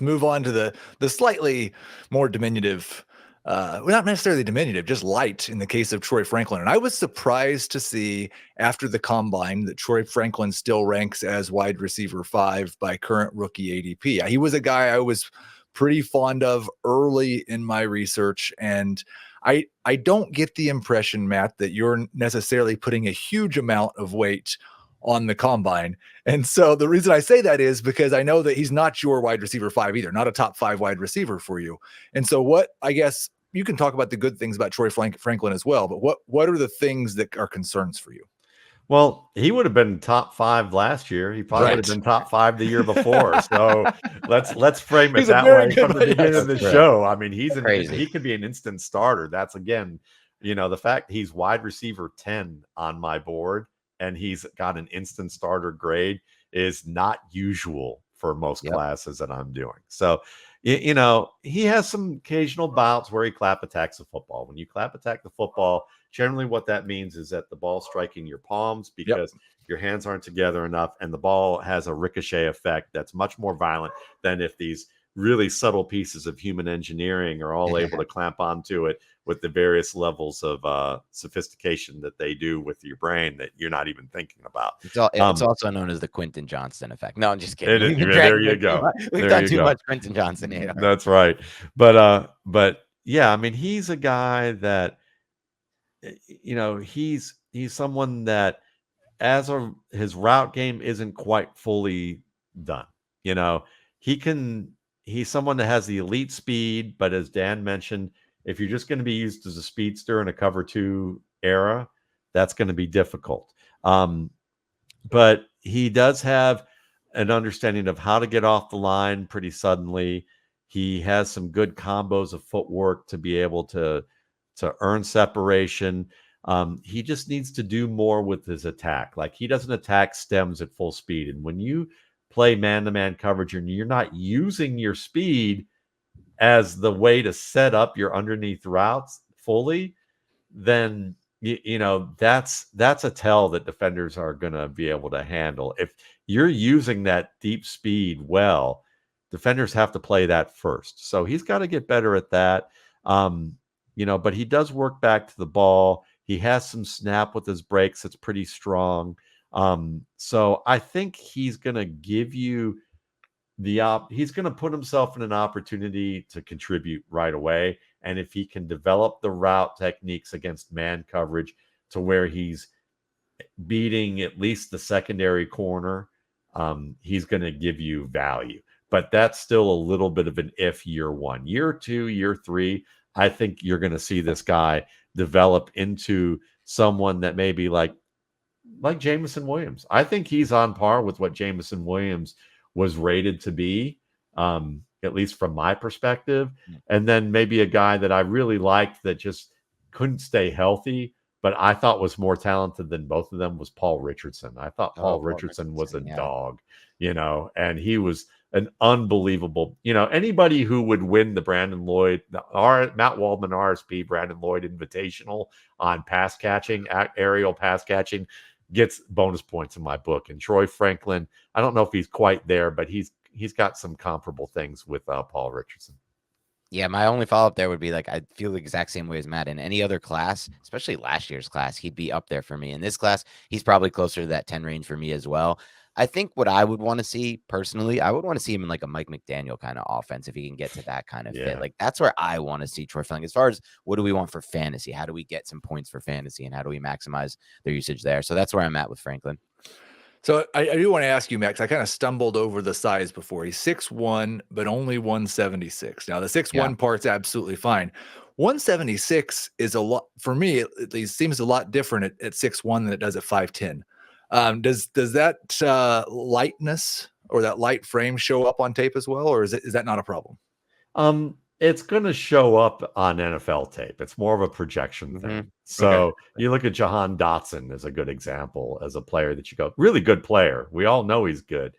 move on to the slightly more diminutive, well, not necessarily diminutive, just light in the case of Troy Franklin. And I was surprised to see after the combine that Troy Franklin still ranks as wide receiver 5 by current rookie ADP. He was a guy I was pretty fond of early in my research, and I don't get the impression, Matt, that you're necessarily putting a huge amount of weight on the combine. And so the reason I say that is because I know that he's not your wide receiver 5 either, not a top 5 wide receiver for you. And so what, I guess you can talk about the good things about Troy Franklin as well, but what are the things that are concerns for you? Well, he would have been top 5 last year. He probably would have been top 5 the year before. So let's frame it that way from the beginning of the show. I mean, he could be an instant starter. That's, again, the fact he's wide receiver 10 on my board and he's got an instant starter grade is not usual for most classes that I'm doing. So, he has some occasional bouts where he clap attacks the football. When you clap attack the football, generally what that means is that the ball striking your palms because your hands aren't together enough, and the ball has a ricochet effect that's much more violent than if these really subtle pieces of human engineering are all able to clamp onto it with the various levels of sophistication that they do with your brain that you're not even thinking about. It's also known as the Quentin Johnston effect. No, I'm just kidding. There you go. We've done too much Quentin Johnston here. That's right. But yeah, I mean, he's a guy that, he's someone that his route game isn't quite fully done. He's someone that has the elite speed, but as Dan mentioned, if you're just going to be used as a speedster in a cover 2 era, that's going to be difficult. But he does have an understanding of how to get off the line pretty suddenly. He has some good combos of footwork to be able to earn separation. He just needs to do more with his attack. Like, he doesn't attack stems at full speed. And when you play man-to-man coverage and you're not using your speed as the way to set up your underneath routes fully, then that's a tell that defenders are going to be able to handle. If you're using that deep speed well, defenders have to play that first. So he's got to get better at that. But he does work back to the ball. He has some snap with his breaks that's pretty strong. So I think he's going to give you he's going to put himself in an opportunity to contribute right away. And if he can develop the route techniques against man coverage to where he's beating at least the secondary corner, he's going to give you value. But that's still a little bit of an if year 1. Year 2, year 3, I think you're going to see this guy develop into someone that may be like Jameson Williams. I think he's on par with what Jameson Williams was rated to be, at least from my perspective. And then maybe a guy that I really liked that just couldn't stay healthy, but I thought was more talented than both of them was Paul Richardson. I thought Paul Richardson was a dog, and he was an unbelievable, anybody who would win the Matt Waldman RSP Brandon Lloyd Invitational on pass catching, aerial pass catching, gets bonus points in my book. And Troy Franklin, I don't know if he's quite there, but he's got some comparable things with Paul Richardson. Yeah, my only follow-up there would be, like, I feel the exact same way as Matt. In any other class, especially last year's class, he'd be up there for me. In this class, he's probably closer to that 10 range for me as well. I think what I would want to see personally, I would want to see him in like a Mike McDaniel kind of offense if he can get to that kind of fit. Like, that's where I want to see Troy Franklin. As far as what do we want for fantasy, how do we get some points for fantasy, and how do we maximize their usage there? So that's where I'm at with Franklin. So I do want to ask you, Max, I kind of stumbled over the size before. He's 6'1", but only 176. Now, the 6'1" part's absolutely fine. 176 is a lot, for me at least, seems a lot different at 6'1" than it does at 5'10". Does that lightness or that light frame show up on tape as well, or is that not a problem? It's going to show up on NFL tape. It's more of a projection thing. So you look at Jahan Dotson as a good example, as a player that you go, really good player. We all know he's good,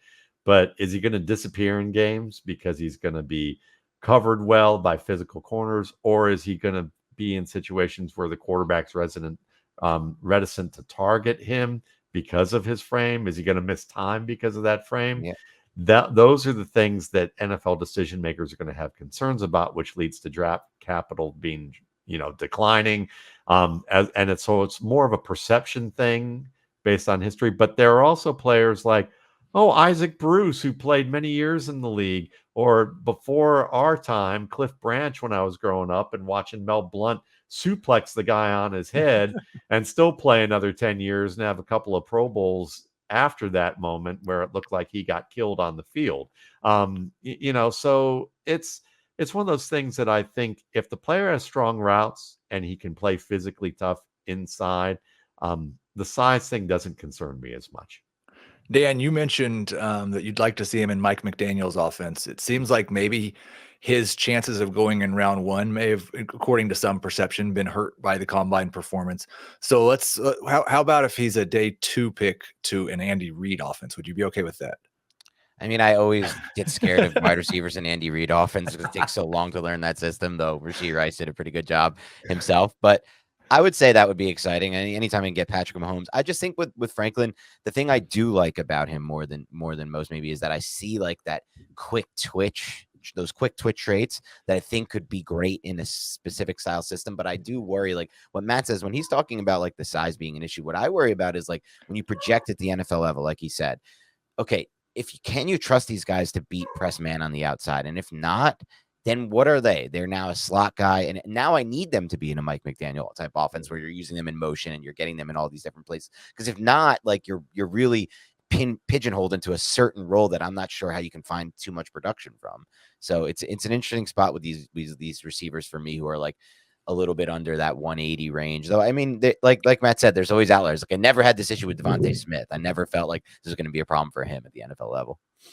but is he going to disappear in games because he's going to be covered well by physical corners, or is he going to be in situations where the quarterback's reticent to target him because of his frame? Is he going to miss time because of that frame? those are the things that NFL decision makers are going to have concerns about, which leads to draft capital being, declining. And it's more of a perception thing based on history. But there are also players like, Isaac Bruce, who played many years in the league, or before our time, Cliff Branch, when I was growing up and watching Mel Blount suplex the guy on his head and still play another 10 years and have a couple of Pro Bowls after that moment where it looked like he got killed on the field. So it's one of those things that I think if the player has strong routes and he can play physically tough inside, the size thing doesn't concern me as much. Dan, you mentioned that you'd like to see him in Mike McDaniel's offense. It seems like maybe his chances of going in round one may have, according to some perception, been hurt by the combine performance. So let's, how about if he's a day 2 pick to an Andy Reid offense? Would you be okay with that? I mean, I always get scared of wide receivers and Andy Reid offense because it takes so long to learn that system, though Rashee Rice did a pretty good job himself. But I would say that would be exciting. Anytime I can get Patrick Mahomes, I just think with Franklin, the thing I do like about him more than most maybe is that I see like that those quick twitch traits that I think could be great in a specific style system. But I do worry, like what Matt says when he's talking about like the size being an issue. What I worry about is like when you project at the NFL level, like he said, okay, can you trust these guys to beat press man on the outside? And if not, then what are they? They're now a slot guy. And now I need them to be in a Mike McDaniel type offense where you're using them in motion and you're getting them in all these different places. Because if not, like you're really pigeonholed into a certain role that I'm not sure how you can find too much production from. So it's an interesting spot with these receivers for me who are like a little bit under that 180 range. Though, I mean, like Matt said, there's always outliers. Like I never had this issue with Devontae Smith. I never felt like this was going to be a problem for him at the NFL level.